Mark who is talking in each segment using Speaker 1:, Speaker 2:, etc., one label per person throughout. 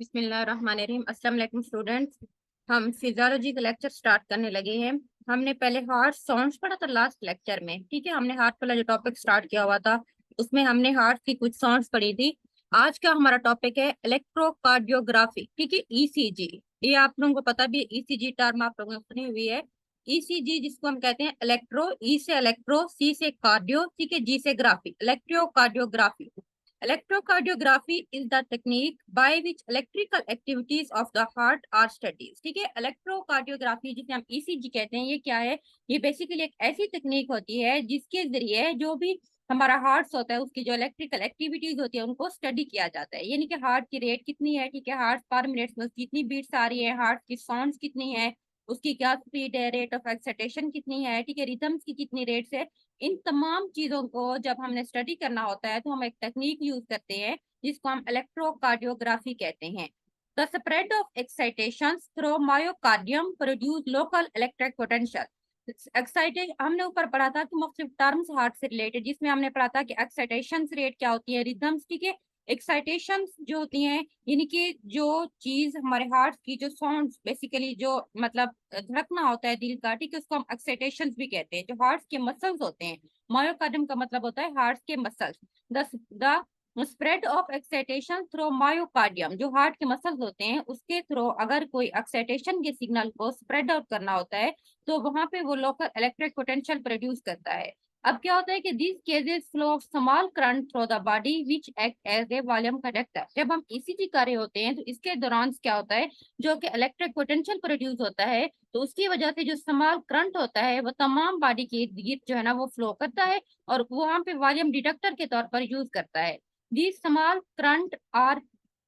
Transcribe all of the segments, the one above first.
Speaker 1: बिस्मिल्लाहिर्रहमानिर्रहीम। अस्सलाम वालेकुम स्टूडेंट्स। हम फिजियोलॉजी का लेक्चर स्टार्ट करने लगे हैं। हमने पहले हार्ट साउंड्स पढ़ा था लास्ट लेक्चर में, ठीक है। हमने हार्ट वाला जो टॉपिक स्टार्ट किया हुआ था उसमें हमने हार्ट की कुछ साउंड्स पढ़ी थी। आज का हमारा टॉपिक है इलेक्ट्रोकार्डियोग्राफी, ठीक है, ईसीजी। ये आप लोगों को पता भी है, ईसीजी टर्म आप लोगों ने सुनी हुई है। ईसीजी जिसको हम कहते हैं इलेक्ट्रो, ई से इलेक्ट्रो, सी से कार्डियो, ठीक है, जी से graphy, electrocardiography. Electrocardiography is the technique by which electrical activities of the heart are studied। ठीक है, इलेक्ट्रोकार्डियोग्राफी जिसे हम ईसीजी कहते हैं, ये क्या है? ये बेसिकली एक ऐसी तकनीक होती है जिसके जरिए जो भी हमारा हार्ट होता है उसकी जो इलेक्ट्रिकल एक्टिविटीज होती है उनको स्टडी किया जाता है। यानी कि हार्ट की रेट कितनी है, ठीक है, हार्ट पर मिनट में कितनी बीट्स आ रही है, हार्ट की साउंड्स कितनी है, उसकी क्या स्पीड है, रेट ऑफ एक्साइटेशन कितनी है, ठीक है, रिदम्स की कितनी रेट्स है। इन तमाम चीजों को जब हमने स्टडी करना होता है तो हम एक टेक्निक यूज करते हैं जिसको हम इलेक्ट्रोकार्डियोग्राफी कहते हैं। The spread of excitation through myocardium produce local electric potential. Excitation हमने ऊपर पढ़ा था कि मुख्तलिफ टर्म्स हार्ट से रिलेटेड, जिसमें हमने पढ़ा था कि एक्साइटेशन रेट क्या होती है, रिदम्स, ठीक है। एक्साइटेशन जो होती हैं यानी कि जो चीज हमारे हार्ट की जो साउंड बेसिकली जो मतलब धड़कना होता है दिल का, ठीक है, उसको हम एक्साइटेशन भी कहते हैं। जो हार्ट के मसल्स होते हैं, मायोकार्डियम का मतलब होता है हार्ट के muscles. The spread of excitation through myocardium, जो हार्ट के मसल्स होते हैं उसके थ्रू अगर कोई एक्साइटेशन के सिग्नल को स्प्रेड आउट करना होता है तो वहां पे वो लोकल इलेक्ट्रिक पोटेंशियल प्रोड्यूस करता है। अब क्या होता है कि this causes flow of small current through the body which act as a volume conductor. जब हम ईसीजी कर रहे होते हैं तो इसके दौरान क्या होता है, जो कि इलेक्ट्रिक पोटेंशियल प्रोड्यूस होता है, तो उसकी वजह से जो स्मॉल करंट होता है वो तमाम बॉडी के इर्द गिर्द जो है ना वो फ्लो करता है और वहां पे वॉल्यूम डिटेक्टर के तौर पर यूज करता है। These small current are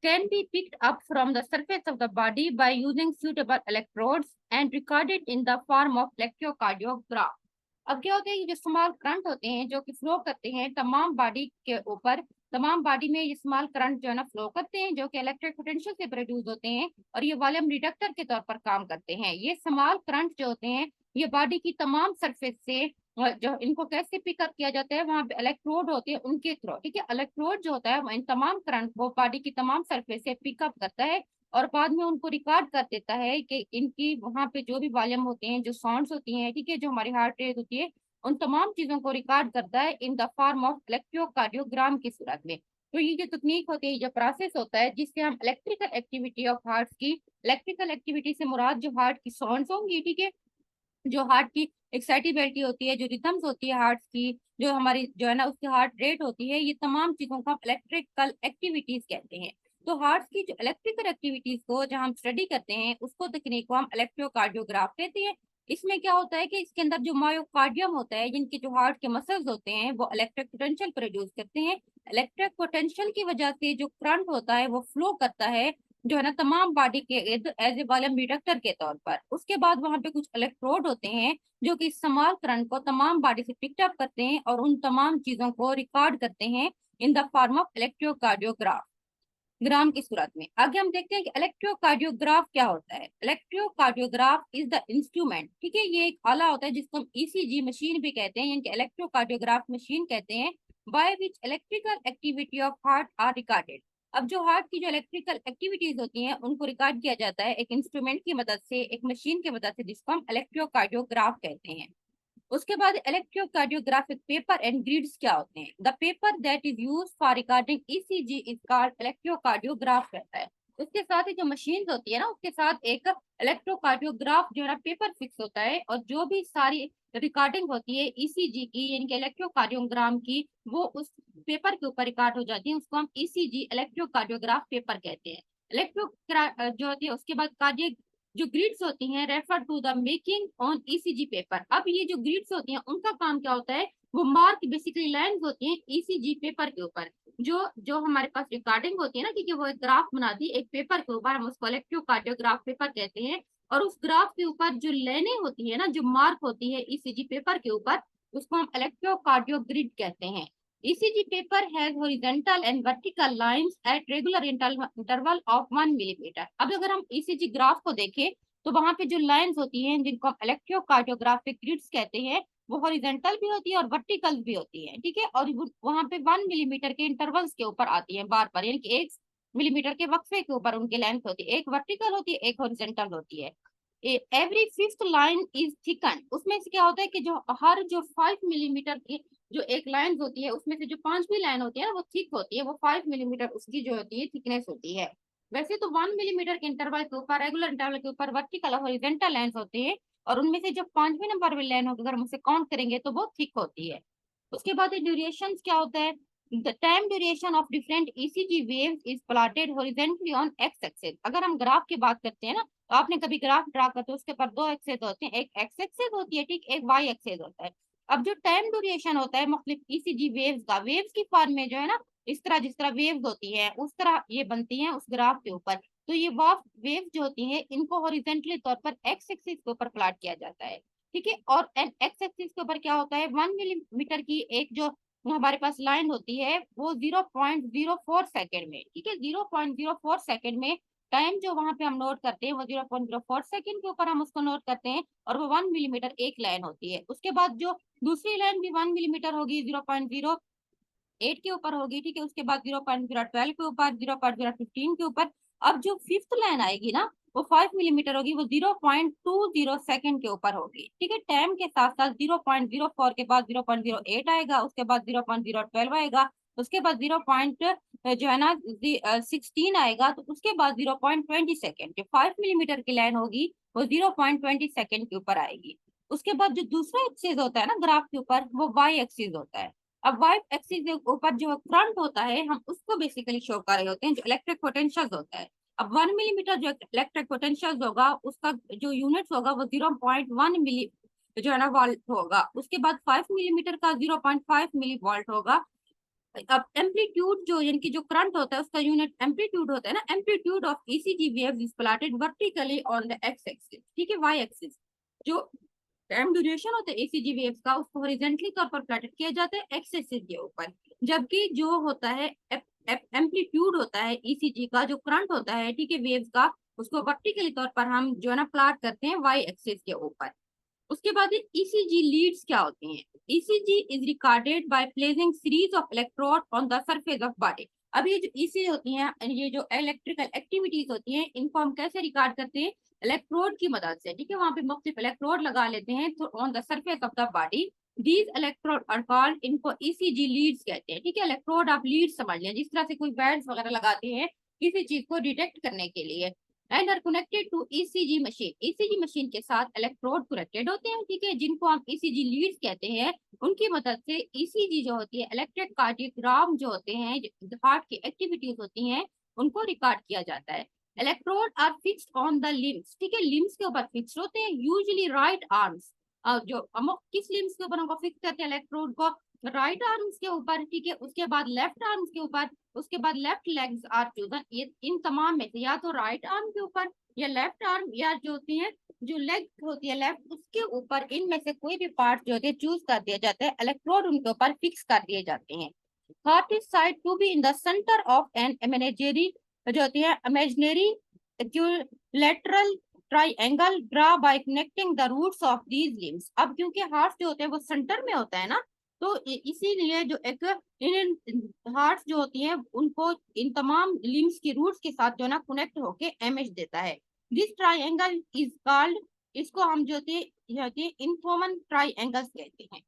Speaker 1: can be picked up from the surface of the body by using suitable electrodes and recorded in the form of electrocardiograph। अब क्या होता है कि जो स्मॉल करंट होते हैं जो कि फ्लो करते हैं तमाम बॉडी के ऊपर, तमाम बॉडी में ये स्मॉल करंट जो है ना फ्लो करते हैं जो कि इलेक्ट्रिक पोटेंशियल से प्रोड्यूस होते हैं और ये वॉल्यूम डिटेक्टर के तौर पर काम करते हैं। ये स्मॉल करंट जो होते हैं ये बॉडी की तमाम सरफेस से जो इनको कैसे पिकअप किया जाता है, वहां पे इलेक्ट्रोड होते हैं उनके थ्रू, ठीक है। इलेक्ट्रोड जो होता है वो इन तमाम करंट को बॉडी की तमाम सरफेस से पिकअप करता है और बाद में उनको रिकॉर्ड कर देता है कि इनकी वहां पे जो भी वॉल्यूम होते हैं, जो साउंड्स होती हैं, ठीक है, जो हमारी हार्ट रेट होती है, उन तमाम चीजों को रिकॉर्ड करता है इन द फॉर्म ऑफ इलेक्ट्रोकार्डियोग्राम की सूरत में। तो ये जो तकनीक होती है, जो प्रोसेस होता है जिससे हम इलेक्ट्रिकल एक्टिविटी ऑफ हार्ट की, इलेक्ट्रिकल एक्टिविटी से मुराद जो हार्ट की साउंड्स होंगी, ठीक है, जो हार्ट की एक्साइटेबिलिटी होती है, जो रिदम्स होती है हार्ट की, जो हमारी जो है ना उसकी हार्ट रेट होती है, ये तमाम चीजों को हम इलेक्ट्रिकल एक्टिविटीज कहते हैं। तो हार्ट की जो इलेक्ट्रिकल एक्टिविटीज को जब हम स्टडी करते हैं उसको तकनीक को हम इलेक्ट्रोकार्डियोग्राफ कहते हैं। इसमें क्या होता है कि इसके अंदर जो मायोकार्डियम होता है, जिनके जो हार्ट के मसल्स होते हैं, वो इलेक्ट्रिक पोटेंशियल प्रोड्यूस करते हैं। इलेक्ट्रिक पोटेंशियल की वजह से जो करंट होता है वो फ्लो करता है जो है ना तमाम बॉडी के इर्द एज ए वॉल्यूम डिटेक्टर के तौर पर। उसके बाद वहां पे कुछ इलेक्ट्रोड होते हैं जो कि स्मॉल करंट को तमाम बॉडी से पिकअप करते हैं और उन तमाम चीजों को रिकॉर्ड करते हैं in the form of electrocardiograph, gram की सूरत में। आगे हम देखते हैं कि इलेक्ट्रोकार्डियोग्राफ क्या होता है। इलेक्ट्रोकार्डियोग्राफ इज द इंस्ट्रूमेंट, ठीक है, ये एक आला होता है जिसको हम ईसीजी मशीन भी कहते हैं, यानी कि इलेक्ट्रोकार्डियोग्राफ मशीन कहते हैं, by which electrical activity of heart are recorded. अब जो हार्ट की जो इलेक्ट्रिकल एक्टिविटीज होती हैं उनको रिकॉर्ड किया जाता है एक इंस्ट्रूमेंट की मदद से, एक मशीन की मदद से, जिसको हम इलेक्ट्रोकार्डियोग्राफ कहते हैं। उसके बाद इलेक्ट्रोकार्डियोग्राफिक पेपर एंड ग्रिड्स क्या होते हैं। The paper that is use for recording ECG is called electrocardiograph रहता है। उसके साथ ही जो मशीन होती है ना उसके साथ एक इलेक्ट्रोकार्डियोग्राफ जो है ना पेपर फिक्स होता है और जो भी सारी रिकॉर्डिंग होती है ईसीजी की यानी कि इलेक्ट्रोकार्डियोग्राम की, वो उस पेपर के ऊपर रिकॉर्ड हो जाती है, उसको हम ईसीजी इलेक्ट्रोकार्डियोग्राफ पेपर कहते हैं। इलेक्ट्रो जो होती है उसके बाद कार्डियक जो ग्रिड्स होती हैं refer to the marking on ECG paper. अब ये जो ग्रिड्स होती हैं उनका काम क्या होता है, वो मार्क बेसिकली लाइंस होती हैं ईसीजी पेपर के ऊपर। जो जो हमारे पास रिकॉर्डिंग होती है ना, क्योंकि वो एक ग्राफ बनाती है एक पेपर के ऊपर, हम उसको इलेक्ट्रोकार्डियोग्राफ पेपर कहते हैं। और उस ग्राफ के ऊपर जो लाइनें होती है ना, जो मार्क होती है ईसीजी पेपर के ऊपर, उसको हम इलेक्ट्रोकार्डियो ग्रिड कहते हैं। ECG paper has horizontal and vertical lines at regular interval of 1 millimetre. अब अगर हम ECG ग्राफ को देखें तो वहां पे जो लाइंस होती हैं जिनको हम इलेक्ट्रोकार्डियोग्राफिक ग्रिड्स कहते हैं, वो हॉरिजेंटल भी होती है और वर्टिकल भी होती है, ठीक है, और वहां पे 1 मिलीमीटर के इंटरवल्स के ऊपर आती है बार बार, यानी कि एक मिलीमीटर के वक्फे के ऊपर उनकी लेंथ होती है, एक वर्टिकल होती है, एक हॉरिजॉन्टल होती है। Every fifth line is thicken, उसमें से क्या होता है कि जो 5 मिलीमीटर की जो एक लाइन होती है, उसमें से जो 5वीं लाइन होती है ना, वो थिक होती है, वो 5 मिलीमीटर उसकी जो होती है थिकनेस होती है। वैसे तो 1 मिलीमीटर के इंटरवल के ऊपर, रेगुलर इंटरवल के ऊपर वर्टिकल और हॉरिजॉन्टल लाइंस होती है, और उनमें से जो 5वीं नंबर वाली लाइन होगी, अगर हम उसे काउंट करेंगे तो वो थिक होती है। उसके बाद ड्यूरेशन क्या होता है, the time duration of different ECG waves is plotted horizontally on x axis. अगर हम ग्राफ की बात करते हैं ना, तो आपने कभी ग्राफ ड्रा करते हो, उसके ऊपर दो एक्सेस होते हैं, एक एक्स एक्सेस होती है, ठीक, एक वाई एक्सेस होता है। अब जो टाइम ड्यूरेशन होता है मुख्तलिफ ईसीजी वेव्स का, वेव्स की फॉर्म में जो है ना, इस तरह जिस तरह वेव्स होती है उस तरह ये बनती हैं उस ग्राफ के ऊपर। तो ये वेव्स जो होती हैं इनको हॉरिजॉन्टली तौर पर एक्स एक्सिस के ऊपर प्लॉट किया जाता है, ठीक है। और एक्स एक्सिस के ऊपर क्या होता है, 1 मिलीमीटर की एक जो हमारे पास लाइन होती है वो 0.04 सेकेंड में, ठीक है, 0.04 सेकेंड में टाइम जो वहां पे हम नोट करते हैं वो 0.04 सेकेंड के ऊपर हम उसको नोट करते हैं, और वो 1 मिलीमीटर एक लाइन होती है। उसके बाद जो दूसरी लाइन भी 1 मिलीमीटर होगी, 0.08 के ऊपर होगी, ठीक है। उसके बाद 0.012 के ऊपर, 0.015 के ऊपर। अब जो फिफ्थ लाइन आएगी ना, वो 5 मिलीमीटर होगी, वो 0.20 सेकेंड के ऊपर होगी, ठीक है। टाइम के साथ साथ 0.04 के बाद 0.08 आएगा, उसके बाद 0.012 आएगा, उसके बाद 0. जो है ना 16 आएगा, तो उसके बाद 0.20 सेकेंड, जो 5 मिलीमीटर की लाइन होगी वो 0.20 सेकेंड के ऊपर आएगी। उसके बाद जो दूसरा एक्सिस होता है ना ग्राफ के ऊपर, वो वाई एक्सिस होता है। अब वाई एक्सिस के ऊपर जो करंट होता है, हम उसको बेसिकली शो कर रहे होते हैं, जो इलेक्ट्रिक पोटेंशियल होता है। अब 1 मिलीमीटर जो इलेक्ट्रिक पोटेंशियल होगा, उसका जो यूनिट होगा वो 0.1 मिली जो है ना वोल्ट होगा। उसके बाद 5 मिलीमीटर का 0.5 मिली वोल्ट होगा। अब एम्पलीट्यूड जो यानी कि जो करंट होता है उसका यूनिट एम्पलीट्यूड होता है ना, amplitude of ECG waves is plotted vertically on the x axis, ठीक है, वाई एक्सिस। जो टाइम ड्यूरेशन होता है ईसीजी वेव्स का, उसको हॉरिजॉन्टली तौर पर प्लॉटेड किया जाता है एक्स एक्सिस के ऊपर। जबकि जो होता है एम्पलीट्यूड होता है ईसीजी का, जो करंट होता है, ठीक है, वेव्स का, उसको वर्टिकली तौर पर हम जो है ना प्लॉट करते हैं वाई एक्सिस के ऊपर। उसके बाद ईसीजी लीड्स क्या होती हैं। ECG is recorded by placing series of electrode on the surface of body. अब ये जो ईसीजी होती हैं, ये जो इलेक्ट्रिकल एक्टिविटीज होती हैं, इनको हम कैसे रिकॉर्ड करते हैं, इलेक्ट्रोड की मदद से, ठीक है। वहां पे मुख्तलिफ इलेक्ट्रोड लगा लेते हैं तो on the surface of the body. These electrode are called, इनको ईसीजी लीड्स कहते हैं, ठीक है। इलेक्ट्रोड आप लीड समझ लें, जिस तरह से कोई बैड्स वगैरह लगाते हैं किसी चीज को डिटेक्ट करने के लिए, and are connected to ECG machine. ECG machine के साथ इलेक्ट्रोड कनेक्टेड होते हैं, ठीक है, जिनको हम ईसीजी लीड्स कहते हैं। उनकी मदद से ईसीजी जो होती है, इलेक्ट्रिक कार्डियोग्राम जो होते हैं, हार्ट की एक्टिविटीज होती हैं, उनको रिकॉर्ड किया जाता है। Electrode are fixed on the limbs, ठीक है, लिम्स के ऊपर फिक्स होते हैं, यूजुअली राइट आर्म्स। जो हम किस लिम्स के ऊपर हमको फिक्स करते हैं इलेक्ट्रोड को, राइट आर्म्स के ऊपर, ठीक है। उसके बाद लेफ्ट आर्म्स के ऊपर, उसके बाद लेफ्ट लेग्स आर चूजन। ये इन तमाम में से या तो राइट आर्म के ऊपर या लेफ्ट आर्म, या जो होती है जो लेग होती है लेफ्ट, उसके ऊपर, इनमें से कोई भी पार्ट जो होती है चूज कर दिया जाता है, इलेक्ट्रोड उनके ऊपर फिक्स कर दिए जाते हैं। Heart is said to be in the centre of an imaginary, जो होती है imaginary lateral triangle draw by connecting the roots of these limbs. अब क्योंकि हार्ट जो होते हैं वो सेंटर में होता है ना, तो इसीलिए जो एक इन हार्ट्स जो होती हैं उनको इन तमाम लिम्स की रूट्स के साथ जो है ना कनेक्ट होके इमेज देता है। दिस ट्राइंगल इज कॉल्ड, इसको हम जो होती है इन्फोमन ट्राइंगल्स कहते हैं।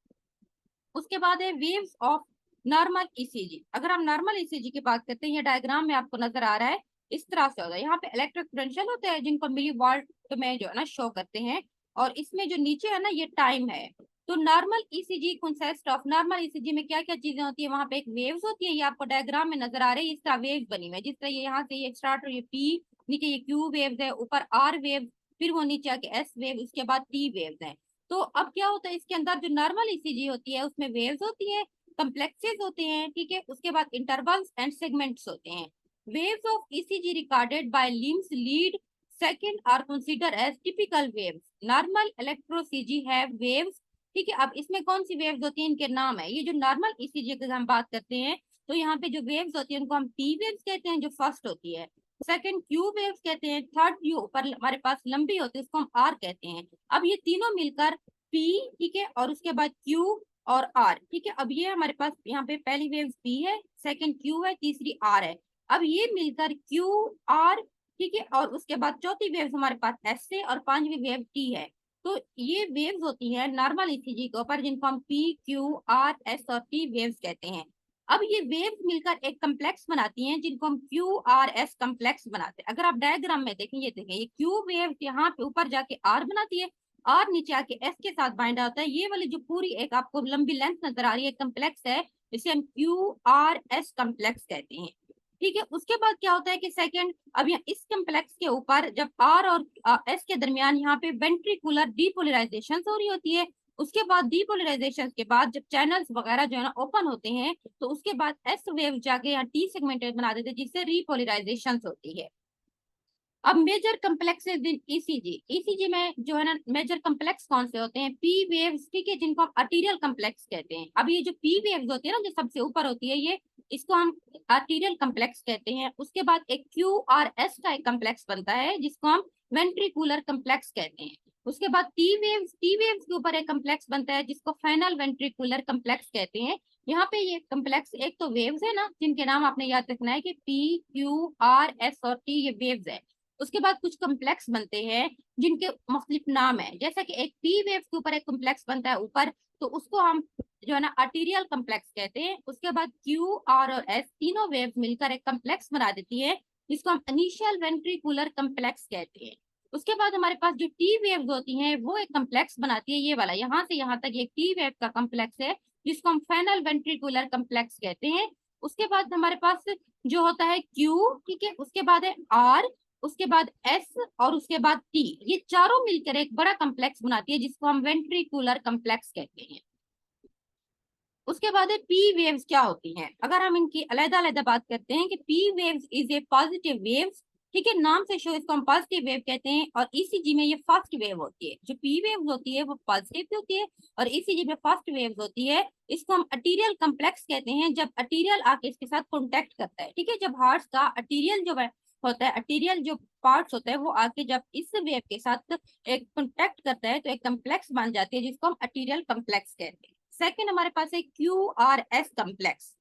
Speaker 1: उसके बाद है वेव्स ऑफ नॉर्मल ईसीजी। अगर हम नॉर्मल ईसीजी की बात करते हैं, ये डायग्राम में आपको नजर आ रहा है, इस तरह से होता है। यहाँ पे इलेक्ट्रिक पोटेंशियल होते हैं जिनको मिली वोल्ट में जो है ना शो करते हैं, और इसमें जो नीचे है ना ये टाइम है। तो normal ECG consist of, normal ECG में क्या क्या चीजें होती है, वहां पे एक वेव्स होती है, ये आपको डायग्राम में नजर आ रही है, इस तरह वेव्स बनी हुई है, जिस तरह ये यहाँ से ये स्टार्ट हुई पी, नीचे ये क्यू वेव्स है, ऊपर आर वेव, फिर वो नीचे आके एस वेव, उसके बाद टी वेव्स है। तो अब क्या होता है, इसके अंदर जो नॉर्मल ईसीजी होती है उसमें वेव्स होती है, कम्प्लेक्सेस होते हैं, ठीक है। उसके बाद इंटरवल्स एंड सेगमेंट्स होते हैं। Waves of ECG recorded by limbs lead second are consider as typical waves. Normal electro ECG have waves, ठीक है। अब इसमें कौन सी वेव्स होती हैं, इनके नाम है। ये जो नॉर्मल ईसीजी की हम बात करते हैं, तो यहाँ पे जो वेव्स होती है उनको हम टी वेव्स कहते हैं, जो फर्स्ट होती है। सेकंड क्यू वेव्स कहते हैं, थर्ड जो ऊपर हमारे पास लंबी होती है उसको हम आर कहते हैं। अब ये तीनों मिलकर पी, ठीक है, और उसके बाद क्यू और आर, ठीक है। अब ये हमारे पास यहाँ पे पहली वेव पी है, सेकंड क्यू है, तीसरी आर है। अब ये मिलकर क्यू आर, ठीक है, और उसके बाद चौथी वेव हमारे पास एस से और पांचवी वेव टी है। तो ये वेव्स होती है नॉर्मल ईसीजी के ऊपर, जिनको हम पी क्यू आर एस और टी वेव्स कहते हैं। अब ये वेव्स मिलकर एक कम्प्लेक्स बनाती हैं, जिनको हम क्यू आर एस कम्प्लेक्स बनाते हैं। अगर आप डायग्राम में देखें, ये देखें, ये क्यू वेव यहाँ पे ऊपर जाके आर बनाती है, आर नीचे आके एस के साथ बाइंड होता है। ये वाली जो पूरी एक आपको लंबी लेंथ नजर आ रही है कम्प्लेक्स है, इसे हम क्यू आर एस कम्प्लेक्स कहते हैं। ठीक है, उसके बाद क्या होता है कि सेकंड, अब यहाँ इस कम्प्लेक्स के ऊपर जब आर और एस के दरमियान यहाँ पे वेंट्रिकुलर डीपोलराइजेशन हो रही होती है, उसके बाद डीपोलराइजेशन के बाद जब चैनल्स वगैरह जो है ना ओपन होते हैं, तो उसके बाद एस वेव जाके यहाँ टी सेगमेंटेड बना देते हैं, जिससे रीपोलराइजेशन होती है। अब मेजर कम्प्लेक्स इन ईसीजी, ईसीजी में जो है ना मेजर कम्प्लेक्स कौन से होते हैं? पी वेव्स, ठीक है, जिनको हम आर्टीरियल कम्प्लेक्स कहते हैं। अब ये जो पी वेव्स होती है ना, जो सबसे ऊपर होती है, ये इसको हम आर्टीरियल कम्प्लेक्स कहते हैं। उसके बाद एक क्यू आर एस का एक कम्प्लेक्स बनता है, जिसको हम वेंट्रिकुलर कम्प्लेक्स कहते हैं। उसके बाद टी वेव्स के ऊपर एक कम्प्लेक्स बनता है, जिसको फाइनल वेंट्रिकुलर कम्प्लेक्स कहते हैं। यहाँ पे ये कम्प्लेक्स, एक तो वेव्स है ना, जिनके नाम आपने याद रखना है कि पी क्यू आर एस और टी, ये वेव्स है। उसके बाद कुछ कम्प्लेक्स बनते हैं जिनके मुख्तलिफ नाम है, जैसा कि एक पी वेव के ऊपर एक कम्प्लेक्स बनता है ऊपर, तो उसको हम जो है ना आर्टीरियल कम्प्लेक्स कहते हैं। उसके बाद क्यू आर और एस तीनों वेव मिलकर एक कम्प्लेक्स बना देती है, जिसको हम इनिशियल वेंट्रिकुलर कम्प्लेक्स कहते हैं। उसके बाद हमारे पास जो टी वेव्स होती हैं, वो एक कम्प्लेक्स बनाती है, ये वाला यहाँ से यहाँ तक ये टी वेव का कम्प्लेक्स है, जिसको हम फाइनल वेंट्रिकुलर कम्प्लेक्स कहते हैं। उसके बाद हमारे पास जो होता है क्यू, ठीक है, उसके बाद है आर, उसके बाद एस और उसके बाद टी, ये चारों मिलकर एक बड़ा कम्प्लेक्स बनाती है, जिसको हम वेंट्रिकुलर कम्प्लेक्स कहते हैं। उसके बाद है पी वेव्स क्या होती हैं। अगर हम इनकी अलग अलग बात करते हैं कि P waves is a positive waves, ठीक है, नाम से शो इसको हम पॉजिटिव वेव कहते हैं। और ईसीजी में ये फर्स्ट वेव होती है। जो पी वेव्स होती है वो पॉजिटिव होती है, और ईसीजी में फर्स्ट वेव्स होती है। इसको हम अर्टीरियल कम्प्लेक्स कहते हैं, जब अर्टीरियल आके इसके साथ कॉन्टेक्ट करता है, ठीक है, जब हार्ट का अर्टीरियल जो होता है, अर्टीरियल जो पार्ट्स होता है, वो आके जब इस वेव के साथ एक कॉन्टेक्ट करता है, तो एक कम्प्लेक्स बन जाती है, जिसको हम अर्टीरियल कम्प्लेक्स कहते हैं। सेकंड हमारे पास है Q R S complex.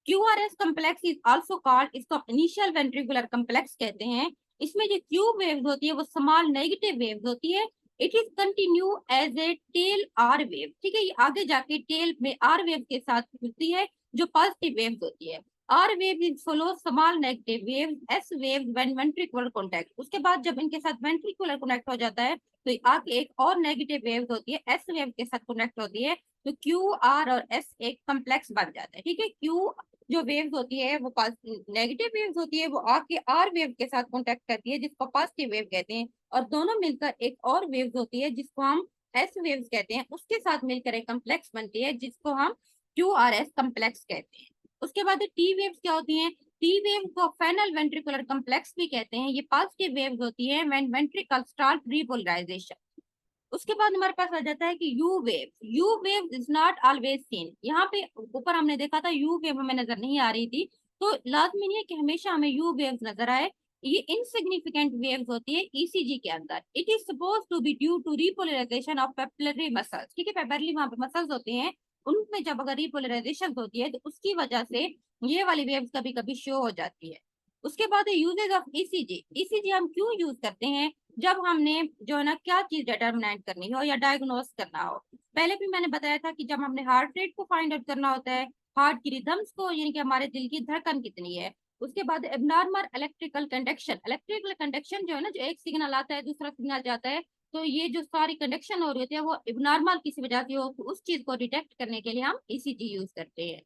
Speaker 1: Q R S complex is also called, इसको इनिशियल वेंट्रिकुलर कम्प्लेक्स कहते हैं। इसमें जो क्यू वेव होती है वो स्मॉल नेगेटिव वेव होती है। It is continue as a tail R wave, ठीक है, ये आगे जाके टेल में आर वेव के साथ होती है, जो पॉजिटिव वेव होती है। R wave is follow small negative wave, S wave when ventricular contact. उसके बाद जब इनके साथ वेंट्रिकुलर कॉन्टैक्ट हो जाता है, तो आगे एक और नेगेटिव वेव होती है, एस वेव के साथ कॉन्टैक्ट होती है, तो क्यू आर और एस एक कम्प्लेक्स बन जाता है। ठीक है, क्यू जो वेव्स होती है वो नेगेटिव वेव्स होती है, वो आके आर वेव के साथ कांटेक्ट करती है, जिसको पॉजिटिव वेव कहते हैं। और दोनों मिलकर एक और वेव्स होती है, जिसको हम एस वेव्स कहते हैं, उसके साथ मिलकर एक कम्प्लेक्स बनती है, जिसको हम क्यू आर एस कम्प्लेक्स कहते हैं। उसके बाद टी वेव्स क्या होती हैं? टी वेव को फाइनल वेंट्रिकुलर कम्प्लेक्स भी कहते हैं। ये पॉजिटिव वेव्स होती है व्हेन वेंट्रिकल स्टार्ट रीपोलराइजेशन। उसके बाद हमारे पास आ जाता है कि you wave is not always seen. यहाँ पे ऊपर हमने देखा था यू वेव हमें नजर नहीं आ रही थी, तो लाजमी नहीं है कि हमेशा हमें यू वेव्स नजर आए। ये इनसिग्निफिकेंट वेव्स होती है ईसीजी के अंदर। It is suppose to be due to repolarisation of papillary muscles, ठीक है, पेपिलरी वहां पे मसल्स होते हैं, उनमें जब अगर रिपोलराइजेशन होती है, तो उसकी वजह से ये वाली वेव्स कभी कभी शो हो जाती है। उसके बाद यूजेज ऑफ ईसीजी। ईसीजी हम क्यों यूज करते हैं? जब हमने जो है ना क्या चीज डिटरमिनेट करनी हो या डायग्नोस करना हो। पहले भी मैंने बताया था कि जब हमने हार्ट रेट को फाइंड आउट करना होता है, हार्ट की रिदम्स को, यानी कि हमारे दिल की धड़कन कितनी है। उसके बाद एबनॉर्मल इलेक्ट्रिकल कंडक्शन जो है ना, जो एक सिग्नल आता है दूसरा सिग्नल जाता है, तो ये जो सारी कंडक्शन हो रही होती है वो एबनॉर्मल किसी वजह से हो, तो उस चीज को डिटेक्ट करने के लिए हम ईसीजी यूज करते हैं।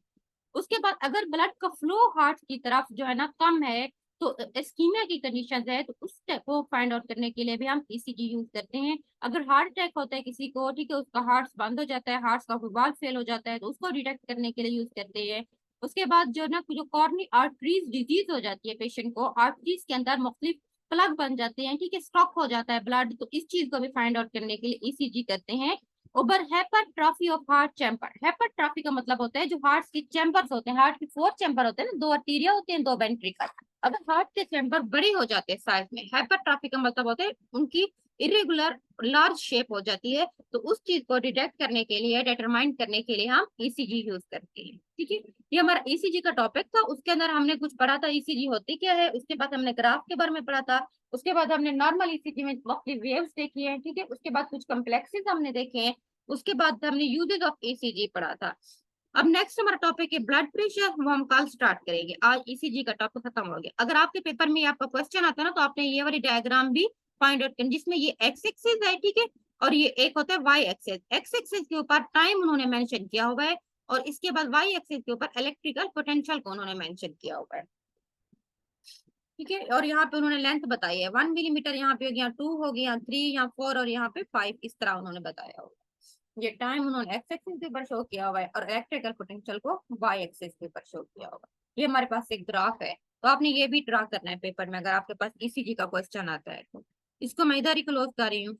Speaker 1: उसके बाद अगर ब्लड का फ्लो हार्ट की तरफ जो है ना कम है, तो इस्कीमिया की कंडीशन है, तो उस को फाइंड आउट करने के लिए भी हम ईसीजी यूज करते हैं। अगर हार्ट अटैक होता है किसी को, ठीक है, उसका हार्ट बंद हो जाता है, हार्ट का वाल्व फेल हो जाता है, तो उसको डिटेक्ट करने के लिए यूज करते हैं। उसके बाद जो ना जो कॉर्नी आर्टरीज डिजीज हो जाती है पेशेंट को, आर्टरीज के अंदर मुख्तलिफ प्लग बन जाते हैं, ठीक है, स्टॉक हो जाता है ब्लड, तो इस चीज को भी फाइंड आउट करने के लिए ईसीजी करते हैं। Over hypertrophy of heart chamber. Hypertrophy का मतलब होता है जो हार्ट के चैम्बर्स होते हैं, हार्ट के 4 चैम्बर होते हैं ना, 2 आर्टेरिया होते हैं, 2 वेंट्रिकल। अगर हार्ट के चैम्बर बड़े हो जाते हैं साइज में, हाइपरट्रॉफी का मतलब होता है उनकी इरेगुलर लार्ज शेप हो जाती है, तो उस चीज को डिटेक्ट करने के लिए, डिटरमाइन करने के लिए हम ईसीजी यूज करते हैं। ठीक है, ये हमारा ईसीजी का टॉपिक था। उसके अंदर हमने कुछ पढ़ा था ईसीजी होती क्या है, उसके बाद हमने ग्राफ के बारे में पढ़ा था, उसके बाद हमने नॉर्मल ईसीजी में वक्फी वेव्स देखी है। ठीक है, उसके बाद कुछ कॉम्प्लेक्सेस हमने देखे हैं, उसके बाद हमने यूजेस ऑफ ईसीजी पढ़ा था। अब नेक्स्ट हमारा टॉपिक है ब्लड प्रेशर, वो हम कल स्टार्ट करेंगे। आज ईसीजी का टॉपिक खत्म हो गया। अगर आपके पेपर में आपका क्वेश्चन आता है ना, तो आपने ये वाली डायग्राम भी फाइंड आउट करनी, जिसमें ये एक्स एक्सिस है, ठीक है, और ये एक होता है वाई एक्सिस। एक्स एक्सिस के ऊपर टाइम उन्होंने मेंशन किया हुआ है, और इसके बाद वाई एक्सिस के ऊपर इलेक्ट्रिकल पोटेंशियल को उन्होंने मेंशन किया हुआ है। ठीक है, और यहाँ पे उन्होंने लेंथ बताई है 1 मिलीमीटर, यहाँ पे हो गया 2, हो गया 3, यहाँ 4, और यहाँ पे 5, इस तरह उन्होंने बताया होगा। ये टाइम उन्होंने एक्स एक्सिस के ऊपर शो किया हुआ है, और इलेक्ट्रिकल पोटेंशियल को वाई एक्सिस के ऊपर शो किया होगा। ये हमारे पास एक ग्राफ है, तो आपने ये भी ड्रा करना है पेपर में, अगर आपके पास ईसीजी का क्वेश्चन आता है तो। इसको मैं इधर ही क्लोज कर रही हूँ।